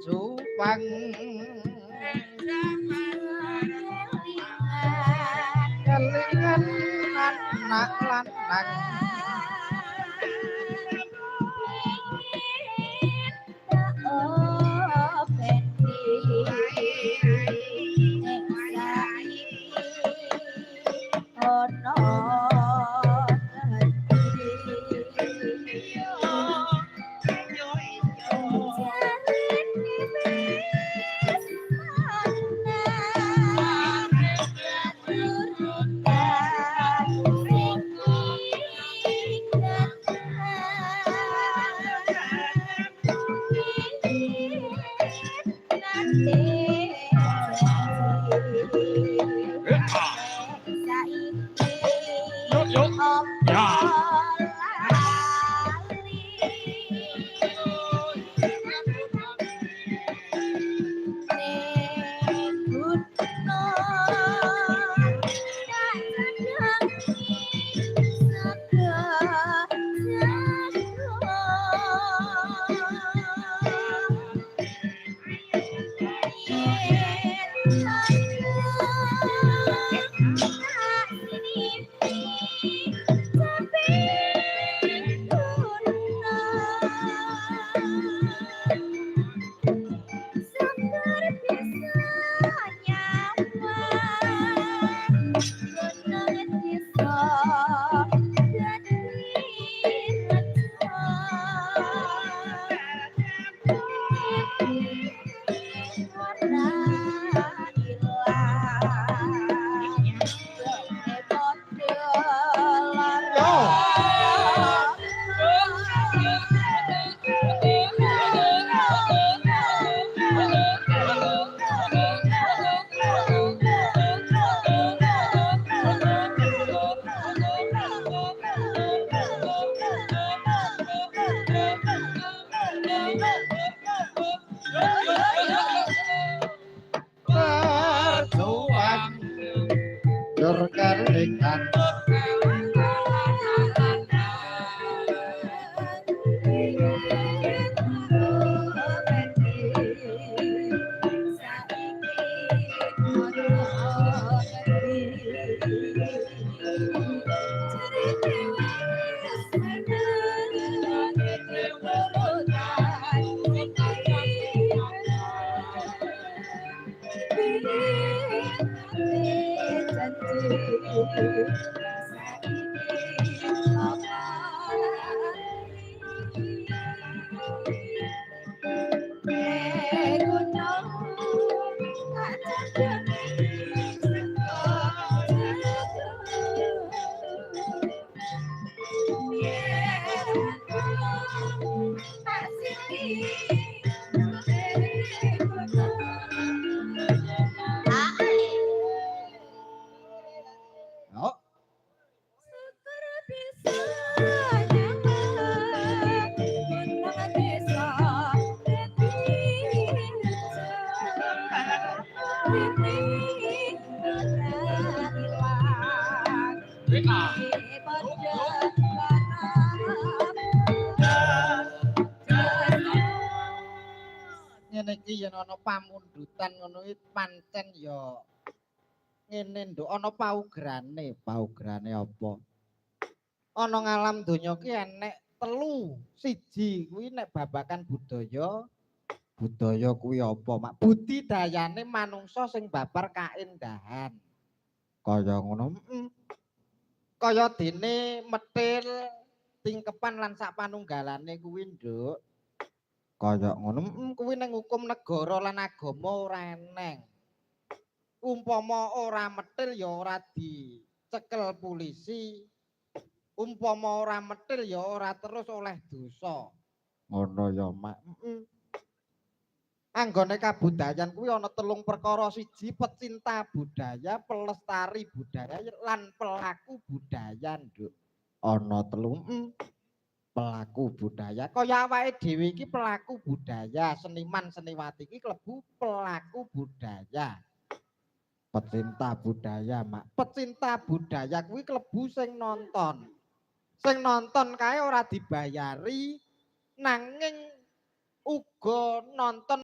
jupang kelingan anak lanang berjuang berkeringat ngene iki yen ana pamundutan ngono iki pancen ya ngene nduk ana paugerane apa ana ngalam donya ki enek telu siji kuwi nek babakan budaya kuwi apa mak budidayane manungsa sing babar kaendahan kaya ngono kaya dene metil tingkepan lan sapanunggalane kuwi nduk kaya ngono kuwi ning hukum negara lan agama ora eneng umpama ora metil ya ora dicekel polisi umpama ora metil ya ora terus oleh dosa ngono ya mak anggone kabudayan kuwi ana telung perkara siji pecinta budaya pelestari budaya lan pelaku budaya nduk ana telu pelaku budaya kaya awake dhewe iki pelaku budaya seniman seniwati iki klebu pelaku budaya pecinta budaya mak pecinta budaya kuwi klebu sing nonton kae ora dibayari nanging uga nonton